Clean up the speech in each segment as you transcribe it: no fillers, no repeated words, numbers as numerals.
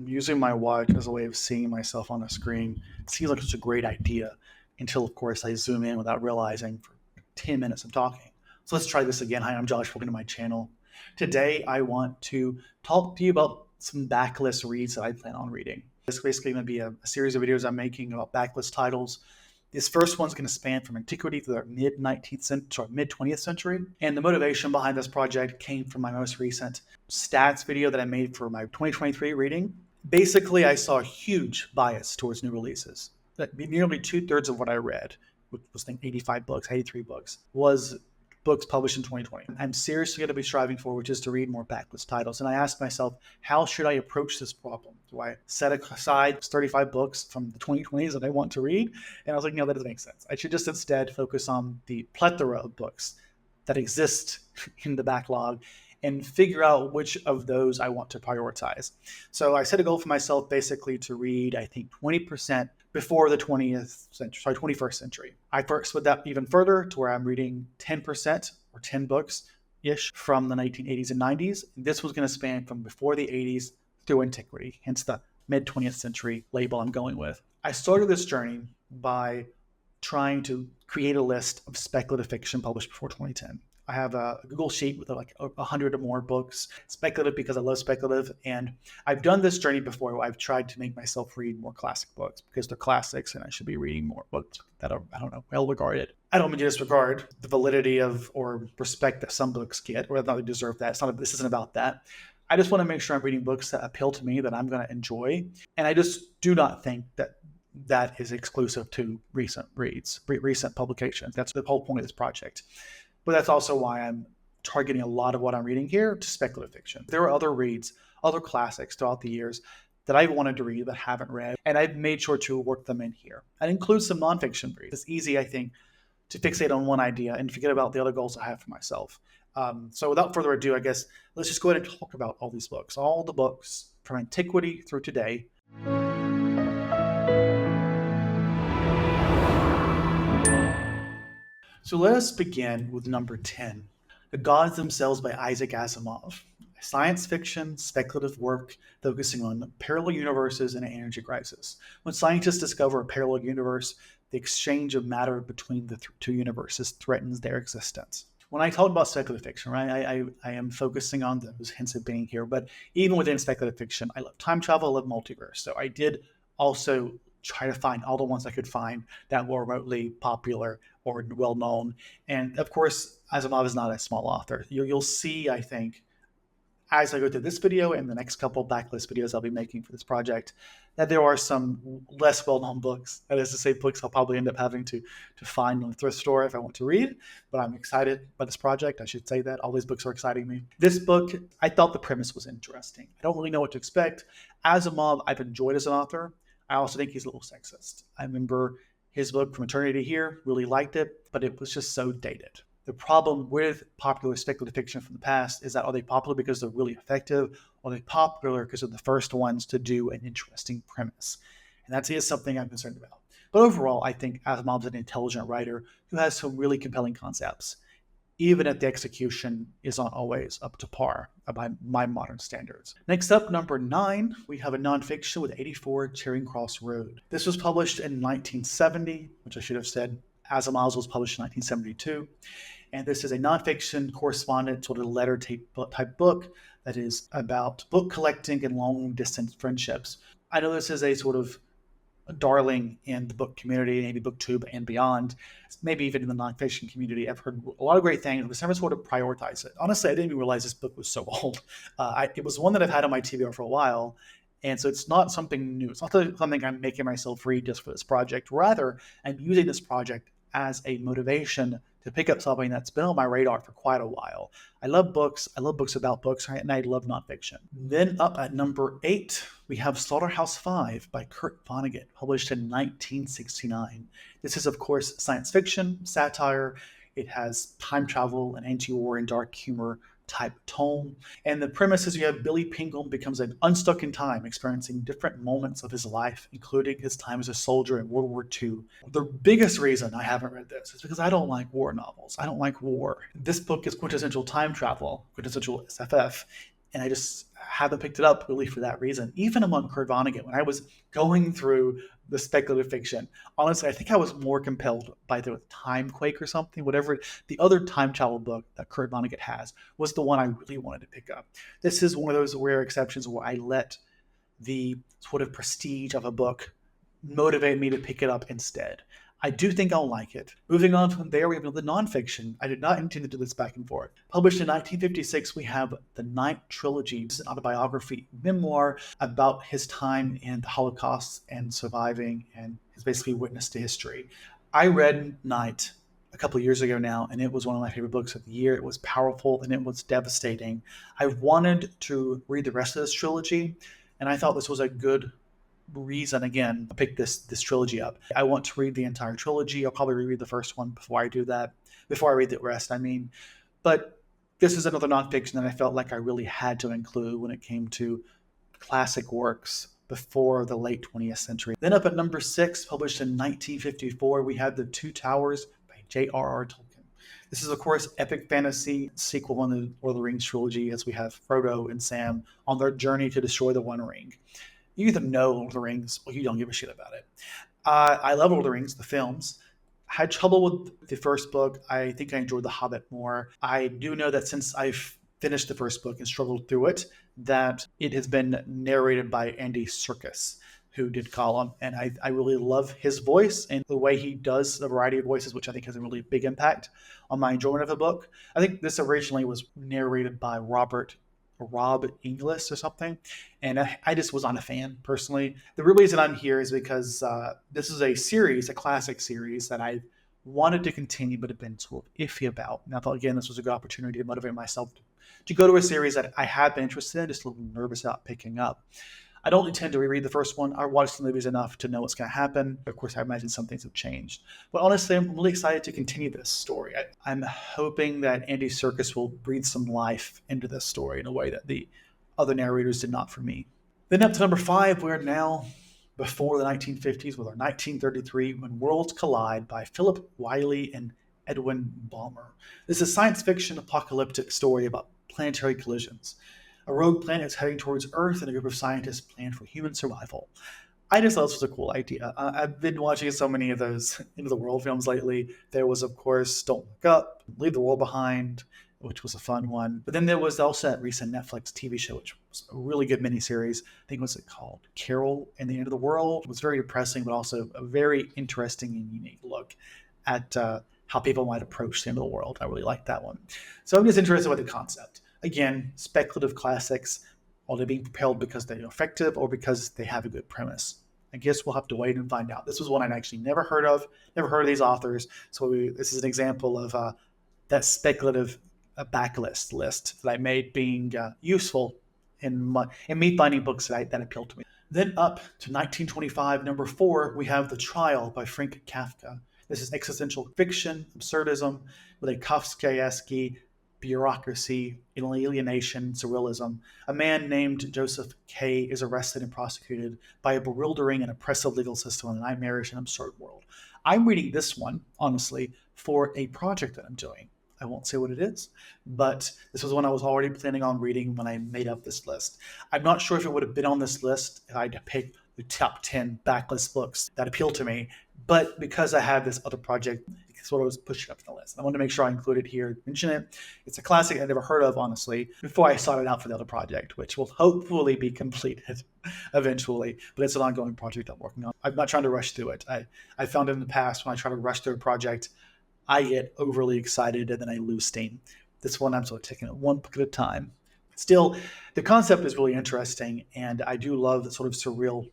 using my watch as a way of seeing myself on a screen seems like such a great idea until, of course, I zoom in without realizing for 10 minutes of talking. So let's try this again. Hi, I'm Josh. Welcome to my channel. Today, I want to talk to you about some backlist reads that I plan on reading. This is basically going to be a series of videos I'm making about backlist titles. This first one's going to span from antiquity to the mid-19th century, mid-20th century. And the motivation behind this project came from my most recent stats video that I made for my 2023 reading. Basically, I saw a huge bias towards new releases. That nearly 2/3 of what I read, which was 85 books, 83 books, was books published in 2020. I'm seriously going to be striving for, which is to read more backlist titles. And I asked myself, how should I approach this problem? Do I set aside 35 books from the 2020s that I want to read? And I was like, no, that doesn't make sense. I should just instead focus on the plethora of books that exist in the backlog and figure out which of those I want to prioritize. So I set a goal for myself basically to read, I think, 20% before the 21st century. I first went that even further to where I'm reading 10% or 10 books-ish from the 1980s and 90s. This was going to span from before the 80s through antiquity, hence the mid-20th century label I'm going with. I started this journey by trying to create a list of speculative fiction published before 2010. I have a Google Sheet with like 100 or more books, speculative because I love speculative. And I've done this journey before where I've tried to make myself read more classic books because they're classics and I should be reading more books that are, I don't know, well regarded. I don't mean to disregard the validity of or respect that some books get or that they deserve that. This isn't about that. I just want to make sure I'm reading books that appeal to me, that I'm going to enjoy. And I just do not think that is exclusive to recent reads, recent publications. That's the whole point of this project. But that's also why I'm targeting a lot of what I'm reading here to speculative fiction. There are other reads, other classics throughout the years that I've wanted to read but haven't read, and I've made sure to work them in here. And include some nonfiction reads. It's easy, I think, to fixate on one idea and forget about the other goals I have for myself. So without further ado, I guess, let's just go ahead and talk about all these books, all the books from antiquity through today. So let us begin with number 10, The Gods Themselves by Isaac Asimov. Science fiction, speculative work focusing on parallel universes and an energy crisis. When scientists discover a parallel universe, the exchange of matter between the two universes threatens their existence. When I talk about speculative fiction, right, I am focusing on those, hence it being here. But even within speculative fiction, I love time travel, I love multiverse. So I did also try to find all the ones I could find that were remotely popular or well-known. And of course, Asimov is not a small author. You'll see, I think, as I go through this video and the next couple backlist videos I'll be making for this project, that there are some less well-known books. That is to say, books I'll probably end up having to find on the thrift store if I want to read. But I'm excited by this project. I should say that. All these books are exciting me. This book, I thought the premise was interesting. I don't really know what to expect. Asimov, I've enjoyed as an author. I also think he's a little sexist. I remember his book From Eternity to Here, really liked it, but it was just so dated. The problem with popular speculative fiction from the past is that, are they popular because they're really effective, or are they popular because they're the first ones to do an interesting premise? And that is something I'm concerned about. But overall, I think Asimov's an intelligent writer who has some really compelling concepts, even if the execution isn't always up to par by my modern standards. Next up, number 9, we have a nonfiction with 84 Charing Cross Road. This was published in 1970, which I should have said Asimov's was published in 1972. And this is a nonfiction correspondent sort of letter type book that is about book collecting and long-distance friendships. I know this is a sort of darling in the book community, maybe booktube and beyond, maybe even in the nonfiction community. I've heard a lot of great things, but never sort of prioritize it. Honestly, I didn't even realize this book was so old. It was one that I've had on my TBR for a while, and so it's not something new. It's not something I'm making myself read just for this project. Rather, I'm using this project as a motivation to pick up something that's been on my radar for quite a while. I love books. I love books about books, right? And I love nonfiction. Then up at number 8, we have Slaughterhouse-Five by Kurt Vonnegut, published in 1969. This is, of course, science fiction, satire. It has time travel and anti-war and dark humor type tone. And the premise is you have Billy Pingle becomes unstuck in time, experiencing different moments of his life, including his time as a soldier in World War II. The biggest reason I haven't read this is because I don't like war novels. I don't like war. This book is quintessential time travel, quintessential SFF. and I just haven't picked it up really for that reason. Even among Kurt Vonnegut, when I was going through the speculative fiction, honestly, I think I was more compelled by the Timequake or something, whatever. The other time travel book that Kurt Vonnegut has was the one I really wanted to pick up. This is one of those rare exceptions where I let the sort of prestige of a book motivate me to pick it up instead. I do think I'll like it. Moving on from there, we have the nonfiction. I did not intend to do this back and forth. Published in 1956, we have The Night Trilogy. It's an autobiography memoir about his time in the Holocaust and surviving, and his basically witness to history. I read Night a couple of years ago now, and it was one of my favorite books of the year. It was powerful and it was devastating. I wanted to read the rest of this trilogy, and I thought this was a good reason again to pick this trilogy up. I want to read the entire trilogy. I'll probably reread the first one before I do that. Before I read the rest, I mean. But this is another nonfiction that I felt like I really had to include when it came to classic works before the late 20th century. Then up at number 6, published in 1954, we have The Two Towers by J.R.R. Tolkien. This is, of course, epic fantasy sequel in the Lord of the Rings trilogy, as we have Frodo and Sam on their journey to destroy the One Ring. You either know Lord of the Rings or you don't give a shit about it. I love Lord of the Rings, the films. I had trouble with the first book. I think I enjoyed The Hobbit more. I do know that since I've finished the first book and struggled through it, that it has been narrated by Andy Serkis, who did Gollum. And I really love his voice and the way he does a variety of voices, which I think has a really big impact on my enjoyment of the book. I think this originally was narrated by Rob Inglis or something, and I just was not a fan personally. The real reason I'm here is because this is a series, a classic series that I wanted to continue but have been sort of iffy about. And I thought, again, this was a good opportunity to motivate myself to go to a series that I had been interested in, just a little nervous about picking up. I don't intend to reread the first one. I watched the movies enough to know what's going to happen. Of course, I imagine some things have changed. But honestly, I'm really excited to continue this story. I'm hoping that Andy Serkis will breathe some life into this story in a way that the other narrators did not for me. Then up to number 5, we're now before the 1950s with our 1933 When Worlds Collide by Philip Wiley and Edwin Balmer. This is a science fiction apocalyptic story about planetary collisions. A rogue planet is heading towards Earth, and a group of scientists plan for human survival. I just thought this was a cool idea. I've been watching so many of those End of the World films lately. There was, of course, Don't Look Up, Leave the World Behind, which was a fun one. But then there was also that recent Netflix TV show, which was a really good miniseries. I think, what's it called? Carol and the End of the World. It was very depressing, but also a very interesting and unique look at how people might approach the end of the world. I really liked that one. So I'm just interested with the concept. Again, speculative classics, are they being propelled because they're effective or because they have a good premise? I guess we'll have to wait and find out. This was one I'd actually never heard of these authors. So this is an example of that speculative backlist list that I made being useful in me finding books that appealed to me. Then up to 1925, number 4, we have The Trial by Frank Kafka. This is existential fiction, absurdism, with a Kafkaesque bureaucracy, alienation, surrealism. A man named Joseph K. is arrested and prosecuted by a bewildering and oppressive legal system in a nightmarish and absurd world. I'm reading this one, honestly, for a project that I'm doing. I won't say what it is, but this was one I was already planning on reading when I made up this list. I'm not sure if it would have been on this list if I'd picked the top 10 backlist books that appeal to me, but because I have this other project, it sort of was pushing up the list. I wanted to make sure I include it here, mention it. It's a classic I never heard of, honestly, before I sought it out for the other project, which will hopefully be completed eventually, but it's an ongoing project I'm working on. I'm not trying to rush through it. I found in the past when I try to rush through a project, I get overly excited and then I lose steam. This one, I'm sort of taking it one book at a time. Still, the concept is really interesting, and I do love the sort of surreal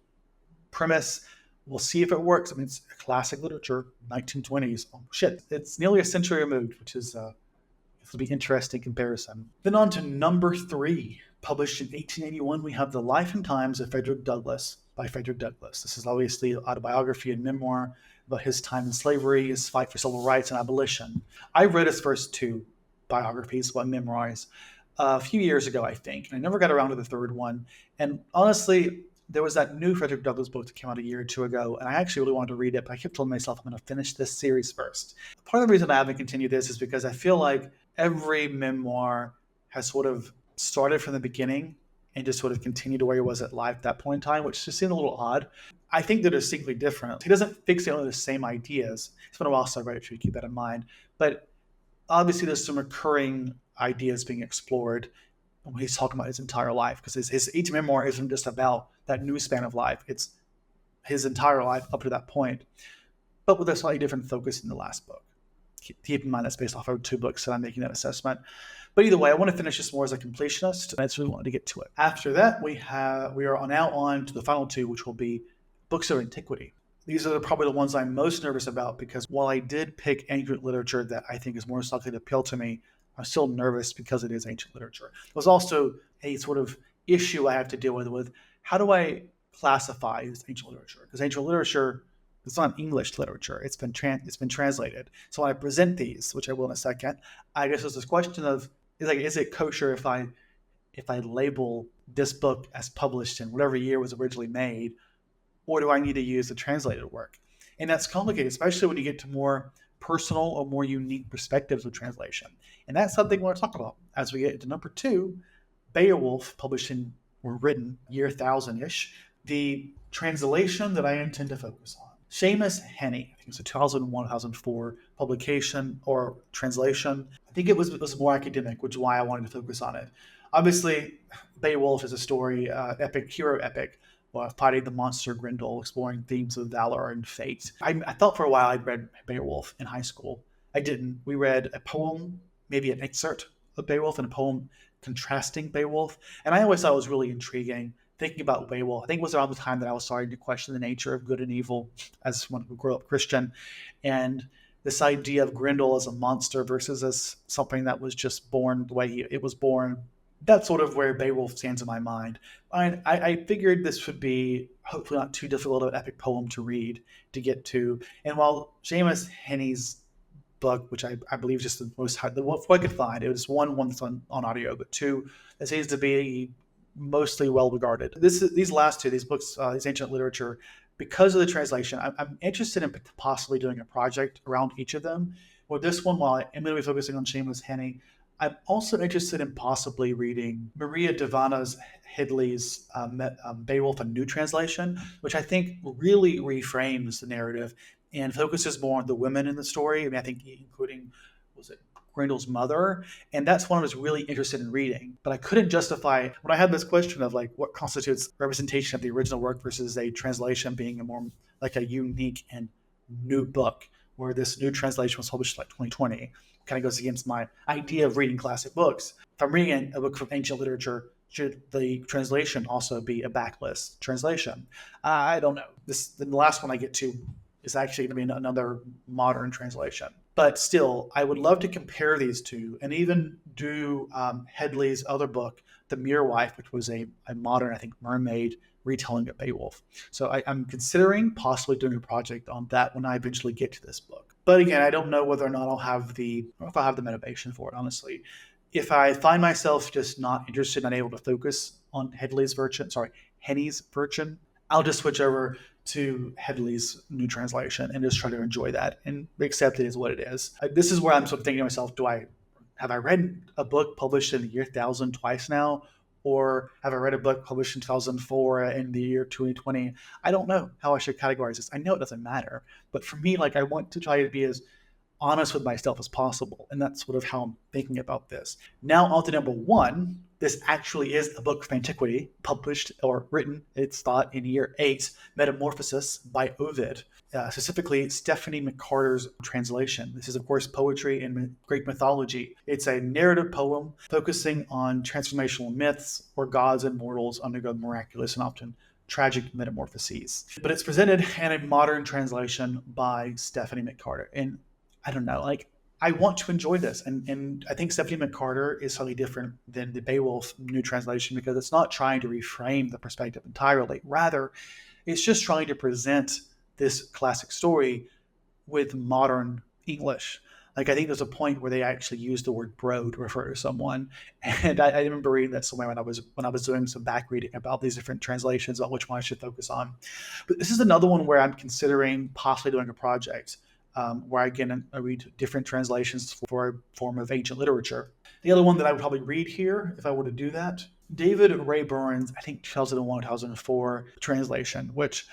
premise. We'll see if it works. I mean, it's classic literature, 1920s. Oh, shit. It's nearly a century removed, which is it'll be interesting comparison. Then on to number 3. Published in 1881, we have The Life and Times of Frederick Douglass by Frederick Douglass. This is obviously autobiography and memoir about his time in slavery, his fight for civil rights and abolition. I read his first 2 biographies, memoirs, a few years ago, I think, and I never got around to the third one. And honestly, there was that new Frederick Douglass book that came out a year or 2 ago, and I actually really wanted to read it, but I kept telling myself I'm going to finish this series first. Part of the reason I haven't continued this is because I feel like every memoir has sort of started from the beginning and just sort of continued to where he was at life at that point in time, which just seemed a little odd. I think they're distinctly different. He doesn't fixate on the same ideas. It's been a while since I read it, so you keep that in mind. But obviously, there's some recurring ideas being explored when he's talking about his entire life, because each memoir isn't just about that new span of life. It's his entire life up to that point, but with a slightly different focus in the last book. Keep in mind that's based off of 2 books that I'm making that assessment. But either way, I want to finish this more as a completionist, and I just really wanted to get to it. After that, we are now on to the final 2, which will be books of antiquity. These are probably the ones I'm most nervous about, because while I did pick ancient literature that I think is more likely to appeal to me, I'm still nervous because it is ancient literature. There's also a sort of issue I have to deal with how do I classify as ancient literature? Because ancient literature, it's not English literature. It's been translated. So when I present these, which I will in a second, I guess there's this question of, is it kosher if I label this book as published in whatever year it was originally made, or do I need to use the translated work? And that's complicated, especially when you get to more personal or more unique perspectives of translation. And that's something we want to talk about as we get into number 2, Beowulf, published in or written year 1000-ish, the translation that I intend to focus on. Seamus Heaney, I think it's a 2001-2004 publication or translation. I think it was more academic, which is why I wanted to focus on it. Obviously, Beowulf is a story, hero epic, fighting the monster Grendel, exploring themes of valor and fate. I thought for a while I'd read Beowulf in high school. I didn't. We read a poem, maybe an excerpt of Beowulf, and a poem contrasting Beowulf. And I always thought it was really intriguing, thinking about Beowulf. I think it was around the time that I was starting to question the nature of good and evil as someone who grew up Christian. And this idea of Grendel as a monster versus as something that was just born the way it was born. That's sort of where Beowulf stands in my mind. I figured this would be hopefully not too difficult of an epic poem to read, to get to. And while Seamus Heaney's book, which I believe is just the most hard, what I could find, it was one that's on audio, but 2 that seems to be mostly well regarded. These last 2, these books, these ancient literature, because of the translation, I'm interested in possibly doing a project around each of them. With this one, while I'm going to be focusing on Seamus Heaney, I'm also interested in possibly reading Maria Davanas Headley's Beowulf, a new translation, which I think really reframes the narrative and focuses more on the women in the story. I mean, I think including, Grendel's mother? And that's one I was really interested in reading. But I couldn't justify, when I had this question of like what constitutes representation of the original work versus a translation being a more like a unique and new book, where this new translation was published like 2020, kind of goes against my idea of reading classic books. If I'm reading a book from ancient literature, should the translation also be a backlist translation? I don't know. The last one I get to is actually going to be another modern translation. But still, I would love to compare these 2 and even do Headley's other book, The Mere Wife, which was a modern, I think, mermaid retelling of Beowulf. So I'm considering possibly doing a project on that when I eventually get to this book. But again, I don't know whether or not I'll have the motivation for it, honestly. If I find myself just not interested and unable to focus on Heaney's version, I'll just switch over to Headley's new translation and just try to enjoy that and accept it as what it is. This is where I'm sort of thinking to myself, have I read a book published in the year 1000 twice now? Or have I read a book published in 2004 in the year 2020? I don't know how I should categorize this. I know it doesn't matter. But for me, I want to try to be as honest with myself as possible. And that's sort of how I'm thinking about this. Now on to number 1. This actually is a book of antiquity, published or written, it's thought, in year 8, Metamorphosis by Ovid, specifically Stephanie McCarter's translation. This is, of course, poetry and Greek mythology. It's a narrative poem focusing on transformational myths where gods and mortals undergo miraculous and often tragic metamorphoses. But it's presented in a modern translation by Stephanie McCarter. And I don't know, I want to enjoy this. And I think Stephanie McCarter is slightly different than the Beowulf new translation because it's not trying to reframe the perspective entirely. Rather, it's just trying to present this classic story with modern English. I think there's a point where they actually use the word bro to refer to someone. And I remember reading that somewhere when I was doing some back reading about these different translations, about which one I should focus on. But this is another one where I'm considering possibly doing a project. where again I read different translations for a form of ancient literature. The other one that I would probably read here, if I were to do that, David Ray Burns, I think 2001, 2004 translation, which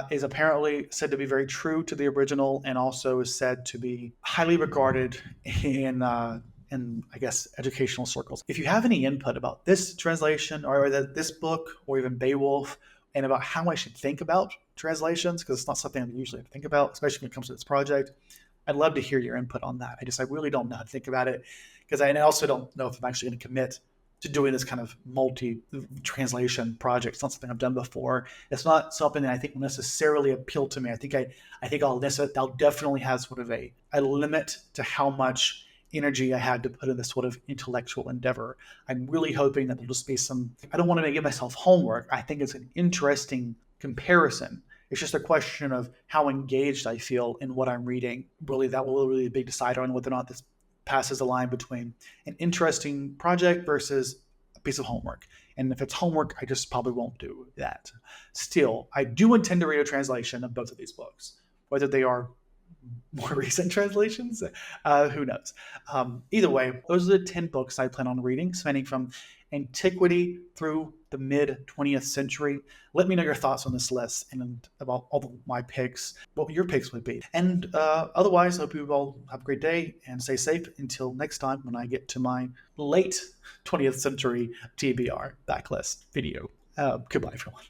is apparently said to be very true to the original, and also is said to be highly regarded in I guess educational circles. If you have any input about this translation or this book or even Beowulf, and about how I should think about translations, because it's not something I usually think about, especially when it comes to this project, I'd love to hear your input on that. I really don't know how to think about it, because I also don't know if I'm actually going to commit to doing this kind of multi-translation project. It's not something I've done before. It's not something that I think will necessarily appeal to me. I think I'll definitely have sort of a limit to how much energy I had to put in this sort of intellectual endeavor. I'm really hoping that there'll just be I don't want to give myself homework. I think it's an interesting comparison. It's just a question of how engaged I feel in what I'm reading. Really, that will really be a big decider on whether or not this passes the line between an interesting project versus a piece of homework. And if it's homework, I just probably won't do that. Still, I do intend to read a translation of both of these books, whether they are more recent translations. Who knows? Either way, those are the 10 books I plan on reading, spanning from antiquity through the mid 20th century. Let me know your thoughts on this list and about all of my picks, what your picks would be. And otherwise, I hope you all have a great day and stay safe until next time when I get to my late 20th century TBR backlist video. Goodbye, everyone.